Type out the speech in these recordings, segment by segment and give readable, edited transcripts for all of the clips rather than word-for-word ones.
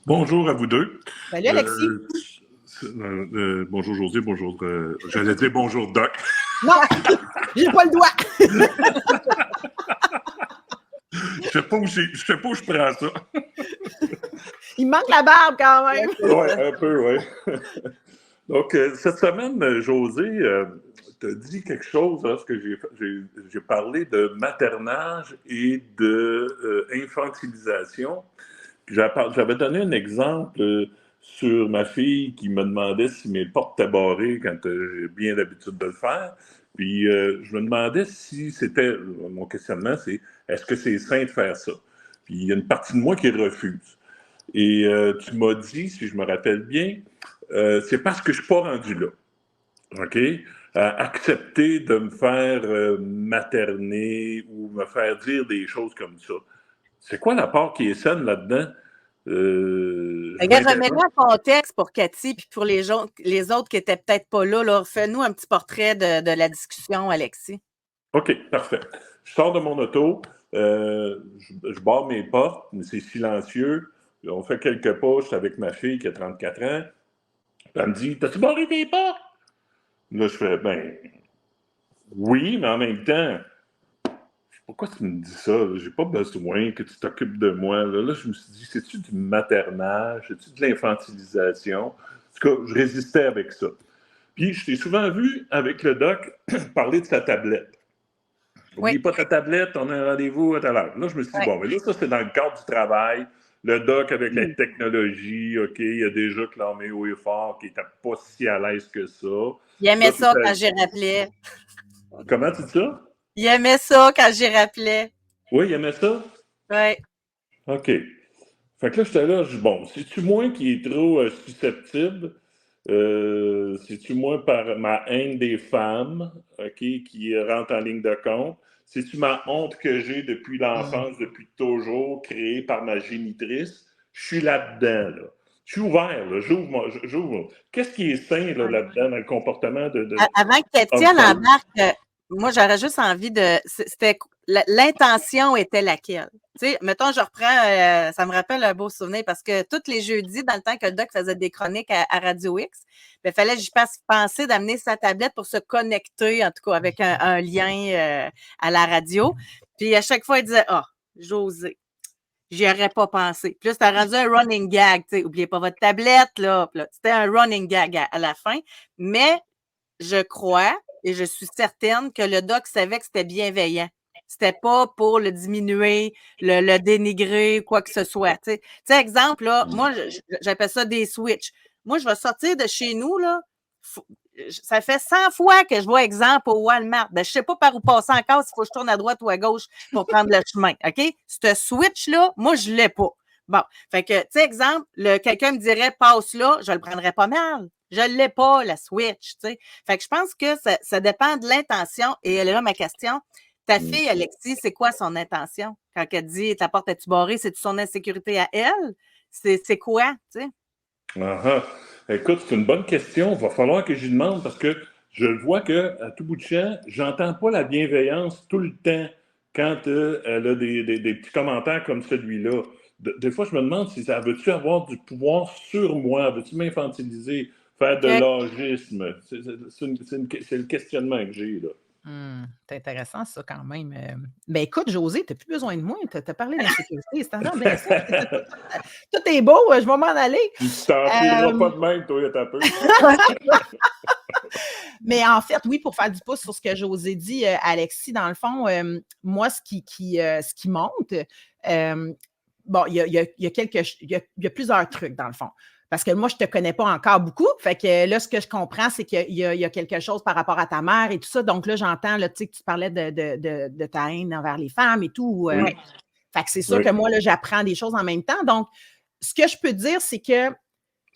Bonjour à vous deux. Salut Alexis. Bonjour José, bonjour. J'allais dire bonjour Doc. Non, j'ai pas le doigt. Je sais pas où je prends ça. Il manque la barbe quand même. Oui, un peu, oui. Donc, cette semaine, José, tu as dit quelque chose lorsque j'ai parlé de maternage et de infantilisation. J'avais donné un exemple sur ma fille qui me demandait si mes portes étaient barrées quand j'ai bien l'habitude de le faire. Puis je me demandais si c'était, mon questionnement, c'est est-ce que c'est sain de faire ça? Puis il y a une partie de moi qui refuse. Et tu m'as dit, si je me rappelle bien, c'est parce que je ne suis pas rendu là. OK? Accepter de me faire materner ou me faire dire des choses comme ça. C'est quoi la part qui est saine là-dedans? Je Regarde, m'interroge. remets-nous un contexte pour Cathy puis pour les autres qui n'étaient peut-être pas là. Fais-nous un petit portrait de la discussion, Alexis. OK, parfait. Je sors de mon auto, je barre mes portes, mais c'est silencieux. On fait quelques pas, je suis avec ma fille qui a 34 ans. Elle me dit, t'as-tu barré tes portes? Là, je fais, ben, oui, mais en même temps, pourquoi tu me dis ça? J'ai pas besoin que tu t'occupes de moi. Là, je me suis dit, c'est-tu du maternage? C'est-tu de l'infantilisation? En tout cas, je résistais avec ça. Puis, je t'ai souvent vu avec le doc parler de sa tablette. N'oublie pas ta tablette, on a un rendez-vous à tout à l'heure. Là, je me suis dit, bon, mais là, ça, c'est dans le cadre du travail. Le doc avec la technologie, OK, il a déjà clamé haut et fort qu'il n'était pas si à l'aise que ça. Il aimait ça quand j'y rappelais. Comment tu dis ça? Il aimait ça quand j'y rappelais. Oui, il aimait ça? Oui. OK. Fait que là, j'étais là, bon, c'est-tu moi qui est trop susceptible? C'est-tu moi par ma haine des femmes, OK, qui rentre en ligne de compte? C'est-tu ma honte que j'ai depuis l'enfance, depuis toujours, créée par ma génitrice? Je suis là-dedans, là. Je suis ouvert, là. J'ouvre. Qu'est-ce qui est sain, là, là-dedans, dans le comportement de... Avant que Étienne embarque, moi, j'aurais juste envie de... L'intention était laquelle? Tu sais, mettons, je reprends, ça me rappelle un beau souvenir parce que tous les jeudis, dans le temps que le doc faisait des chroniques à Radio X, il fallait que j'y penser d'amener sa tablette pour se connecter, en tout cas, avec un lien à la radio. Puis à chaque fois, il disait, José, j'y aurais pas pensé. Puis là, c'était rendu un running gag, tu sais, oubliez pas votre tablette, là. C'était un running gag à la fin. Mais je crois et je suis certaine que le doc savait que c'était bienveillant. C'était pas pour le diminuer, le dénigrer, quoi que ce soit. Tu sais, exemple, là, moi, j'appelle ça des switches. Moi, je vais sortir de chez nous, là. Ça fait 100 fois que je vois exemple au Walmart. Je sais pas par où passer encore, s'il faut que je tourne à droite ou à gauche pour prendre le chemin. OK? Ce switch-là, moi, je l'ai pas. Bon. Fait que, tu sais, exemple, quelqu'un me dirait, passe là, je le prendrais pas mal. Je ne l'ai pas, la switch, tu sais. Fait que je pense que ça dépend de l'intention. Et elle est là, ma question. Ta fille, Alexis, c'est quoi son intention? Quand elle dit ta porte est-tu barrée, c'est son insécurité à elle? C'est quoi, tu sais? Écoute, c'est une bonne question. Il va falloir que j'y demande parce que je le vois qu'à tout bout de champ, j'entends pas la bienveillance tout le temps quand elle a des petits commentaires comme celui-là. Des fois, je me demande si ça veut-tu avoir du pouvoir sur moi, veut-tu m'infantiliser, faire de l'agisme. C'est le questionnement que j'ai, là. C'est intéressant, ça, quand même. Ben écoute, José, tu n'as plus besoin de moi. Tu as parlé d'insécurité. C'est bien ça. Tout est beau, je vais m'en aller. Tu t'en tireras pas de même, toi, t'as peu. Mais en fait, oui, pour faire du pouce sur ce que José dit, Alexis, dans le fond, moi, ce qui monte, bon, il y a plusieurs trucs, dans le fond. Parce que moi, je ne te connais pas encore beaucoup. Fait que là, ce que je comprends, c'est qu'il y a quelque chose par rapport à ta mère et tout ça. Donc là, j'entends là, que tu parlais de ta haine envers les femmes et tout. Oui. Fait que c'est sûr que moi, là, j'apprends des choses en même temps. Donc, ce que je peux dire, c'est que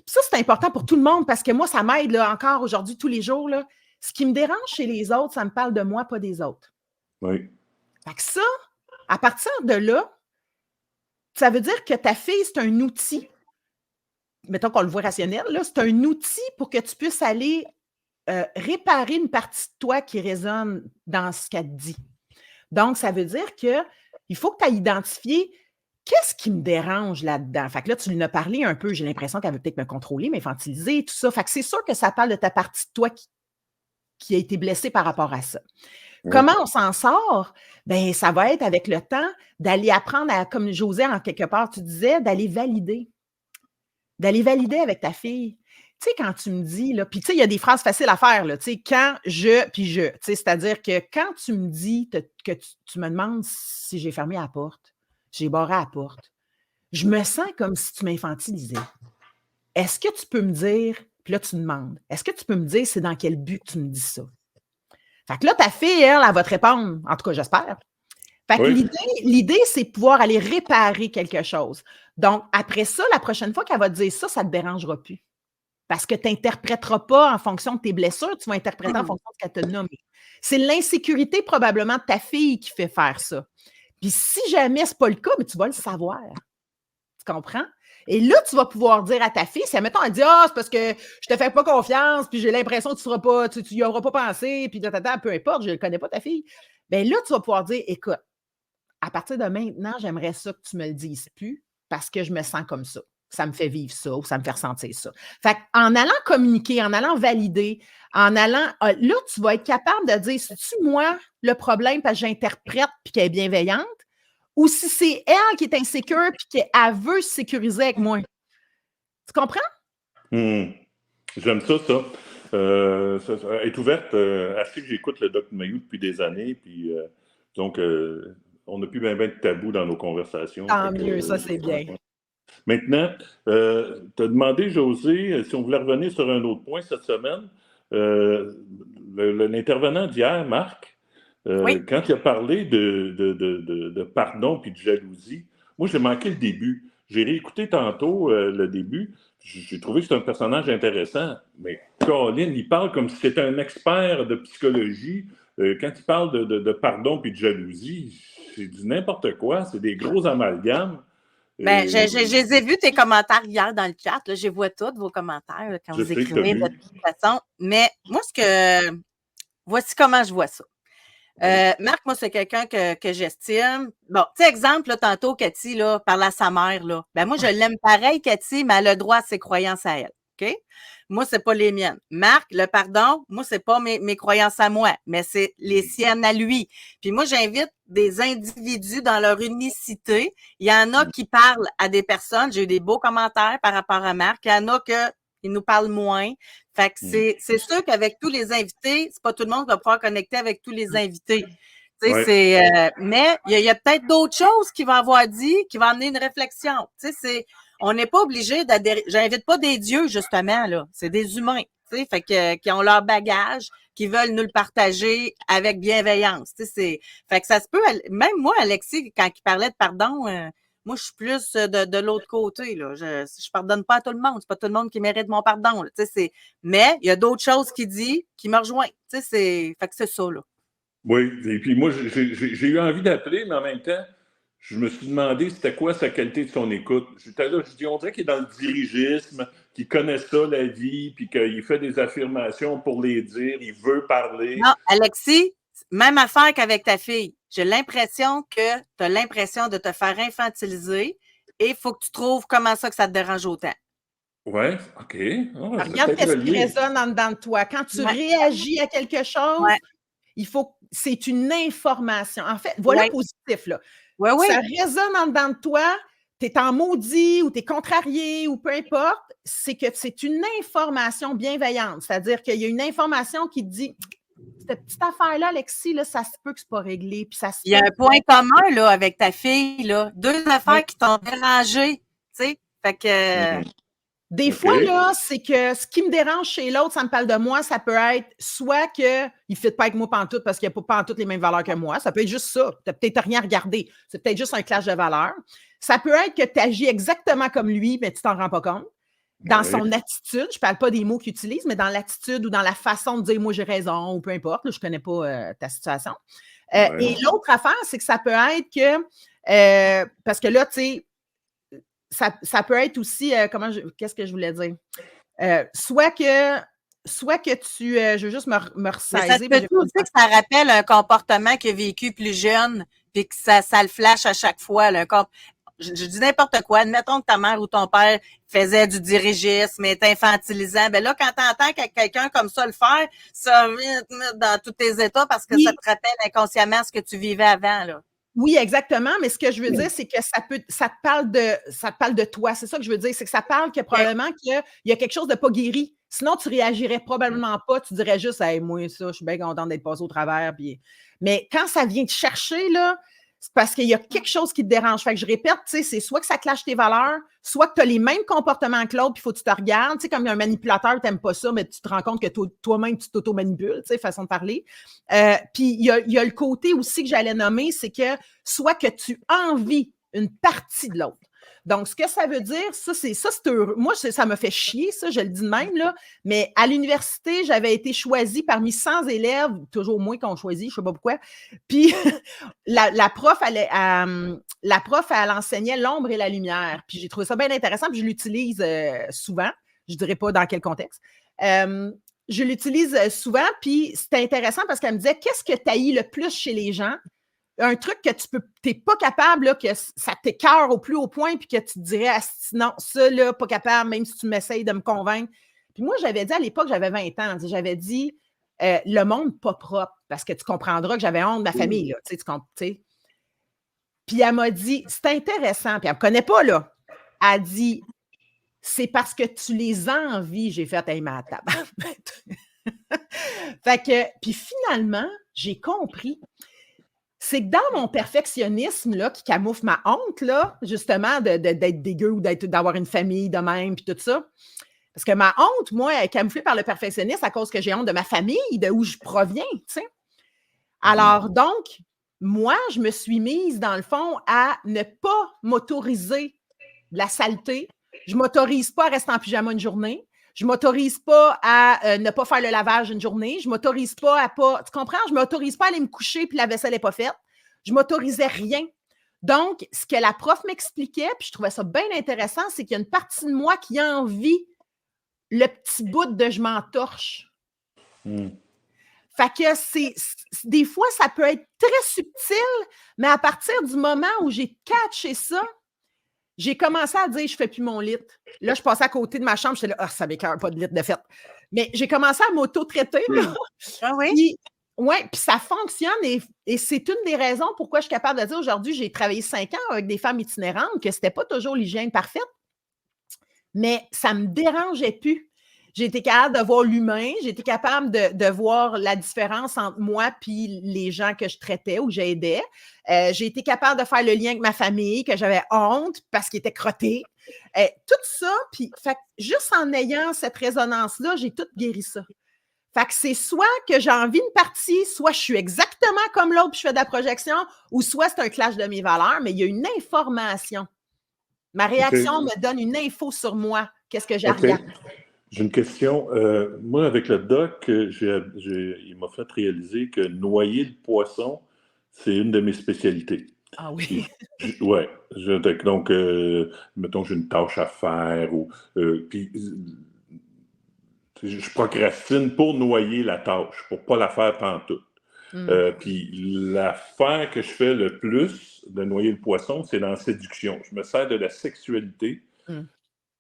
ça, c'est important pour tout le monde parce que moi, ça m'aide là, encore aujourd'hui, tous les jours. Là. Ce qui me dérange chez les autres, ça me parle de moi, pas des autres. Oui. Fait que ça, à partir de là, ça veut dire que ta fille, c'est un outil. Mettons qu'on le voit rationnel, là, c'est un outil pour que tu puisses aller réparer une partie de toi qui résonne dans ce qu'elle te dit. Donc, ça veut dire qu'il faut que tu aies identifié qu'est-ce qui me dérange là-dedans? Fait que là, tu lui en as parlé un peu, j'ai l'impression qu'elle veut peut-être me contrôler, m'infantiliser, tout ça. Fait que c'est sûr que ça parle de ta partie de toi qui a été blessée par rapport à ça. Comment on s'en sort? Ben, ça va être avec le temps d'aller apprendre à, comme José, en quelque part, tu disais, d'aller valider. D'aller valider avec ta fille. Tu sais, quand tu me dis, là, puis tu sais, il y a des phrases faciles à faire, là, tu sais, quand, puis je, tu sais, c'est-à-dire que quand tu me dis que tu me demandes si j'ai fermé la porte, j'ai barré la porte, je me sens comme si tu m'infantilisais. Est-ce que tu peux me dire, puis là, tu demandes, est-ce que tu peux me dire c'est dans quel but que tu me dis ça? Fait que là, ta fille, elle va te répondre, en tout cas, j'espère. Fait que l'idée, c'est de pouvoir aller réparer quelque chose. Donc, après ça, la prochaine fois qu'elle va te dire ça, ça ne te dérangera plus. Parce que tu n'interpréteras pas en fonction de tes blessures, tu vas interpréter en fonction de ce qu'elle t'a nommé. C'est l'insécurité probablement de ta fille qui fait faire ça. Puis si jamais ce n'est pas le cas, mais tu vas le savoir. Tu comprends? Et là, tu vas pouvoir dire à ta fille, si admettons, elle dit « Ah, c'est parce que je te fais pas confiance, puis j'ai l'impression que tu n'y auras pas pensé, puis peu importe, je ne connais pas ta fille. » Bien là, tu vas pouvoir dire « Écoute, à partir de maintenant, j'aimerais ça que tu me le dises plus parce que je me sens comme ça. Ça me fait vivre ça ou ça me fait ressentir ça. » Fait qu'en allant communiquer, en allant valider, en allant, là, tu vas être capable de dire, c'est-tu moi le problème parce que j'interprète puis qu'elle est bienveillante ou si c'est elle qui est insécure puis qu'elle veut se sécuriser avec moi. Tu comprends? J'aime ça. Elle est ouverte. Assez que j'écoute le Doc Mayou depuis des années, puis donc on n'a plus bien de tabou dans nos conversations. Tant mieux, ça c'est bien. Maintenant, tu as demandé, José, si on voulait revenir sur un autre point cette semaine. L'intervenant d'hier, Marc, quand il a parlé de pardon puis de jalousie, moi j'ai manqué le début. J'ai réécouté tantôt le début. J'ai trouvé que c'est un personnage intéressant, mais Colin, il parle comme si c'était un expert de psychologie. Quand il parle de pardon puis de jalousie, c'est du n'importe quoi, c'est des gros amalgames. Ben, je les ai vus, tes commentaires hier dans le chat. Là, je vois tous vos commentaires là, quand vous écrivez de toute façon. Mais moi, voici comment je vois ça. Marc, moi, c'est quelqu'un que j'estime. Bon, tu sais, exemple, là, tantôt, Cathy, là, parlait à sa mère, là. Ben, moi, je l'aime pareil, Cathy, mais elle a le droit à ses croyances à elle. OK? Moi, c'est pas les miennes. Marc, le pardon, moi, c'est pas mes croyances à moi, mais c'est les siennes à lui. Puis moi, j'invite des individus dans leur unicité. Il y en a qui parlent à des personnes. J'ai eu des beaux commentaires par rapport à Marc. Il y en a qui nous parlent moins. Fait que c'est sûr qu'avec tous les invités, c'est pas tout le monde qui va pouvoir connecter avec tous les invités. Tu sais, mais il y a peut-être d'autres choses qu'il va avoir dit, qui va amener une réflexion. Tu sais, on n'est pas obligé d'adhérer. J'invite pas des dieux, justement, là. C'est des humains, tu sais, fait que, qui ont leur bagage, qui veulent nous le partager avec bienveillance. Tu sais, fait que ça se peut, même moi, Alexis, quand il parlait de pardon, moi, je suis plus de l'autre côté, là. Je pardonne pas à tout le monde. C'est pas tout le monde qui mérite mon pardon, là. Tu sais, mais il y a d'autres choses qu'il dit qui me rejoignent. Tu sais, fait que c'est ça, là. Oui, et puis moi, j'ai eu envie d'appeler, mais en même temps, je me suis demandé c'était quoi sa qualité de son écoute. J'étais là, je dis, on dirait qu'il est dans le dirigisme, qu'il connaît ça, la vie, puis qu'il fait des affirmations pour les dire, il veut parler. Non, Alexis, même affaire qu'avec ta fille. J'ai l'impression que tu as l'impression de te faire infantiliser et il faut que tu trouves comment ça que ça te dérange autant. Oui, OK. Oh, regarde ce qui résonne en dedans de toi. Quand tu réagis à quelque chose, c'est une information. En fait, voilà le positif, là. Ça résonne en dedans de toi, tu es en maudit ou tu es contrarié ou peu importe, c'est que c'est une information bienveillante. C'est-à-dire qu'il y a une information qui te dit cette petite affaire-là, Alexis, là, ça se peut que c'est pas réglé. Puis il y a un point commun là, avec ta fille, là. Deux affaires qui t'ont dérangé. Tu sais? Fait que. Des fois, là, c'est que ce qui me dérange chez l'autre, ça me parle de moi, ça peut être soit qu'il ne fit pas avec moi pantoute parce qu'il n'a pas pantoute les mêmes valeurs que moi. Ça peut être juste ça. Tu n'as peut-être rien regardé. C'est peut-être juste un clash de valeurs. Ça peut être que tu agis exactement comme lui, mais tu t'en rends pas compte. Dans son attitude, je ne parle pas des mots qu'il utilise, mais dans l'attitude ou dans la façon de dire « moi, j'ai raison » ou peu importe. Là, je ne connais pas ta situation. Et l'autre affaire, c'est que ça peut être que, parce que là, tu sais, ça peut être aussi, qu'est-ce que je voulais dire? Soit que tu, je veux juste me ressaisir. Ça se peut aussi que ça rappelle un comportement qu'il a vécu plus jeune, puis que ça le flash à chaque fois. Là, je dis n'importe quoi, admettons que ta mère ou ton père faisait du dirigisme, est infantilisant, ben là, quand t'entends quelqu'un comme ça le faire, ça vient te mettre dans tous tes états parce que ça te rappelle inconsciemment ce que tu vivais avant, là. Oui, exactement, mais ce que je veux dire, c'est que ça te parle de toi. C'est ça que je veux dire, c'est que ça parle que probablement qu'il y a quelque chose de pas guéri. Sinon, tu réagirais probablement pas. Tu dirais juste, hey, moi, ça, je suis bien contente d'être passé au travers. Puis... Mais quand ça vient te chercher, là, c'est parce qu'il y a quelque chose qui te dérange. Fait que je répète, tu sais, c'est soit que ça clash tes valeurs, soit que tu as les mêmes comportements que l'autre, puis il faut que tu te regardes. Tu sais, comme un manipulateur, tu n'aimes pas ça, mais tu te rends compte que toi-même, tu t'auto-manipules, tu sais, façon de parler. Puis il y a le côté aussi que j'allais nommer, c'est que soit que tu envies une partie de l'autre. Donc, ce que ça veut dire, c'est heureux. Moi, ça me fait chier, ça, je le dis de même, là. Mais à l'université, j'avais été choisie parmi 100 élèves, toujours moins qu'on choisit, je ne sais pas pourquoi. Puis, la prof, elle enseignait l'ombre et la lumière. Puis, j'ai trouvé ça bien intéressant, puis je l'utilise souvent. Je ne dirais pas dans quel contexte. Je l'utilise souvent, puis c'était intéressant parce qu'elle me disait, qu'est-ce que tu haïs le plus chez les gens? Un truc que tu n'es pas capable, là, que ça t'écœure au plus haut point, puis que tu te dirais, ah, non, ça, là, pas capable, même si tu m'essayes de me convaincre. Puis moi, j'avais dit à l'époque, j'avais 20 ans, j'avais dit, le monde pas propre, parce que tu comprendras que j'avais honte de ma famille, là, tu sais. Puis elle m'a dit, c'est intéressant, puis elle me connaît pas, là. Elle a dit, c'est parce que tu les envies. J'ai fait, hey, ma table. Fait que, puis finalement, j'ai compris. C'est que dans mon perfectionnisme, là, qui camoufle ma honte, là, justement, d'être dégueu ou d'avoir une famille de même, puis tout ça. Parce que ma honte, moi, elle est camouflée par le perfectionnisme à cause que j'ai honte de ma famille, de où je proviens, tu sais. Alors, donc, moi, je me suis mise, dans le fond, à ne pas m'autoriser de la saleté. Je ne m'autorise pas à rester en pyjama une journée. Je ne m'autorise pas à ne pas faire le lavage une journée. Je ne m'autorise pas à pas... Tu comprends? Je ne m'autorise pas à aller me coucher puis la vaisselle n'est pas faite. Je ne m'autorisais rien. Donc, ce que la prof m'expliquait, puis je trouvais ça bien intéressant, c'est qu'il y a une partie de moi qui envie le petit bout de je m'entorche. Fait que des fois, ça peut être très subtil, mais à partir du moment où j'ai catché ça, j'ai commencé à dire, je ne fais plus mon lit. Là, je passais à côté de ma chambre, j'étais là, ah, ça m'écoeure pas de lit de fait. Mais j'ai commencé à m'auto-traiter. Ah oui? Puis ça fonctionne et c'est une des raisons pourquoi je suis capable de dire aujourd'hui, j'ai travaillé 5 ans avec des femmes itinérantes, que ce n'était pas toujours l'hygiène parfaite, mais ça ne me dérangeait plus. J'ai été capable de voir l'humain, j'ai été capable de voir la différence entre moi et les gens que je traitais ou j'aidais. J'ai été capable de faire le lien avec ma famille, que j'avais honte parce qu'ils étaient crottés. Tout ça, puis juste en ayant cette résonance-là, j'ai tout guéri ça. Fait que c'est soit que j'ai envie d'une partie, soit je suis exactement comme l'autre puis je fais de la projection, ou soit c'est un clash de mes valeurs, mais il y a une information. Ma réaction me donne une info sur moi. Qu'est-ce que j'ai à regarder? J'ai une question. Moi, avec le doc, il m'a fait réaliser que noyer le poisson, c'est une de mes spécialités. Ah oui? Oui. Donc, mettons que j'ai une tâche à faire, puis je procrastine pour noyer la tâche, pour ne pas la faire pantoute. Puis l'affaire que je fais le plus de noyer le poisson, c'est dans la séduction. Je me sers de la sexualité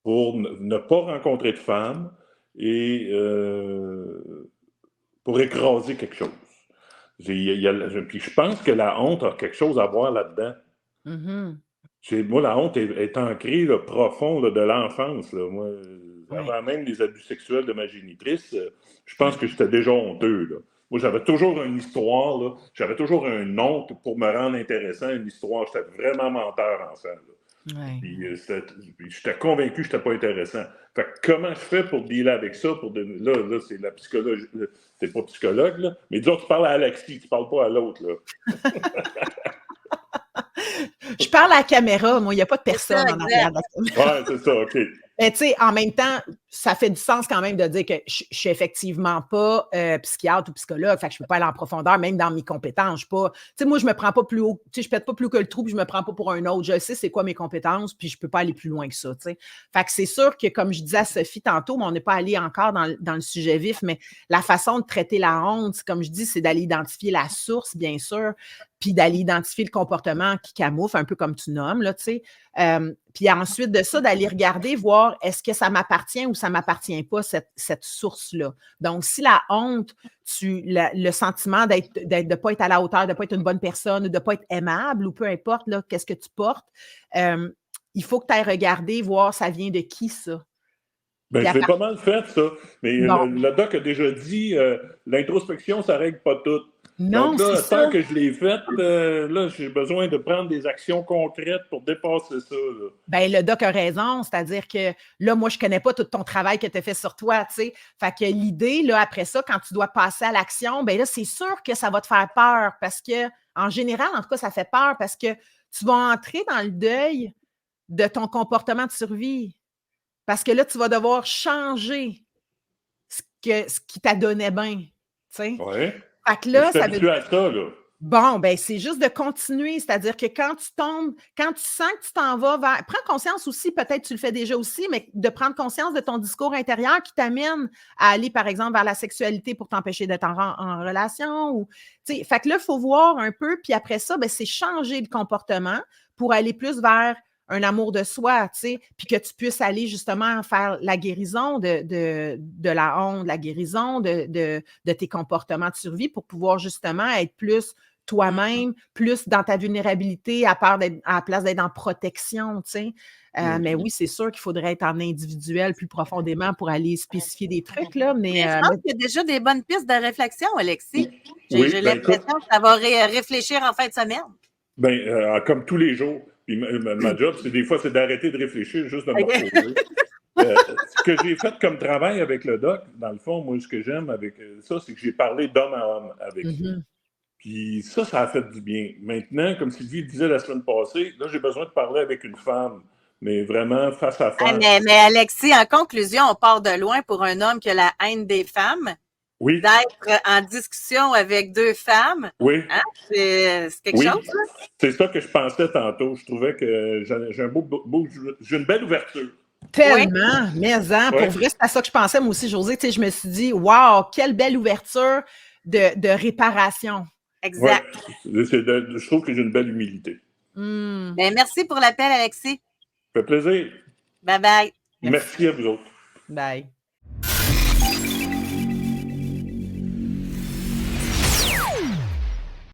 pour ne pas rencontrer de femmes et pour écraser quelque chose. Puis je pense que la honte a quelque chose à voir là-dedans. Moi, la honte est ancrée là, profond là, de l'enfance. Là. Moi, avant même les abus sexuels de ma génitrice, je pense que j'étais déjà honteux. Là. Moi, j'avais toujours une histoire, là. J'avais toujours un honte pour me rendre intéressant, une histoire. J'étais vraiment menteur enfant. Là. Ouais. Puis j'étais convaincu que je n'étais pas intéressant. Fait que comment je fais pour dealer avec ça? Là, c'est la psychologie. T'es pas psychologue, là. Mais disons, tu parles à Alexis, tu parles pas à l'autre, là. Je parle à la caméra, moi, il n'y a pas de personne en arrière de la caméra. Ouais, c'est ça, OK. Mais tu sais, en même temps, ça fait du sens quand même de dire que je ne suis effectivement pas psychiatre ou psychologue, fait que je ne peux pas aller en profondeur, même dans mes compétences. Tu sais, moi, je me prends pas plus haut, tu sais, je pète pas plus que le trou, puis je me prends pas pour un autre. Je sais c'est quoi mes compétences, puis je peux pas aller plus loin que ça, tu sais. Fait que c'est sûr que, comme je disais à Sophie tantôt, mais on n'est pas allé encore dans le sujet vif, mais la façon de traiter la honte, comme je dis, c'est d'aller identifier la source, bien sûr, puis d'aller identifier le comportement qui camoufle. un peu comme tu nommes, là, tu sais. Puis ensuite de ça, d'aller regarder, voir est-ce que ça m'appartient ou ça ne m'appartient pas, cette source-là. Donc, si la honte, le sentiment de ne pas être à la hauteur, de ne pas être une bonne personne, de ne pas être aimable, ou peu importe, là, qu'est-ce que tu portes, il faut que tu ailles regarder, voir ça vient de qui, ça. Ben, je l'ai pas mal fait, ça. Mais bon. le doc a déjà dit l'introspection, ça ne règle pas tout. Non, donc là, c'est ça. tant que je l'ai faite, là, j'ai besoin de prendre des actions concrètes pour dépasser ça. Là. Ben, le doc a raison, c'est-à-dire que là, moi, je ne connais pas tout ton travail que tu as fait sur toi, tu sais. Fait que l'idée, là, après ça, quand tu dois passer à l'action, ben là, c'est sûr que ça va te faire peur parce que, en général, en tout cas, ça fait peur parce que tu vas entrer dans le deuil de ton comportement de survie. Parce que là, tu vas devoir changer ce qui t'a donné bien, tu sais. Oui. Fait que là, ça veut dire... à ça, là. Bon, ben c'est juste de continuer, c'est-à-dire que quand tu sens que tu t'en vas vers... Prends conscience aussi, peut-être tu le fais déjà aussi, mais de prendre conscience de ton discours intérieur qui t'amène à aller, par exemple, vers la sexualité pour t'empêcher d'être en relation. Ou, fait que là, il faut voir un peu, puis après ça, ben, c'est changer le comportement pour aller plus vers un amour de soi, puis que tu puisses aller justement faire la guérison de la honte, la guérison de tes comportements de survie pour pouvoir justement être plus toi-même, plus dans ta vulnérabilité à la place d'être en protection, mais oui, c'est sûr qu'il faudrait être en individuel plus profondément pour aller spécifier des trucs, là, mais... je pense qu'il y a déjà des bonnes pistes de réflexion, Alexis. ben, J'ai l'impression que ça va réfléchir en fin de semaine. Ben, comme tous les jours. Puis ma job, des fois, c'est d'arrêter de réfléchir, juste de me reposer. Ce que j'ai fait comme travail avec le doc, dans le fond, moi, ce que j'aime avec ça, c'est que j'ai parlé d'homme à homme avec lui. Puis ça a fait du bien. Maintenant, comme Sylvie le disait la semaine passée, là, j'ai besoin de parler avec une femme, mais vraiment face à face. Mais Alexis, en conclusion, on part de loin pour un homme qui a la haine des femmes. Oui. D'être en discussion avec deux femmes. Oui. Hein? C'est quelque chose, ça? C'est ça que je pensais tantôt. Je trouvais que j'ai une belle ouverture. Tellement, mais pour vrai, c'est à ça que je pensais, moi aussi, Josée. Je me suis dit, waouh, quelle belle ouverture de réparation. Exact. Ouais. Je trouve que j'ai une belle humilité. Ben, merci pour l'appel, Alexis. Ça fait plaisir. Bye-bye. Merci à vous autres. Bye.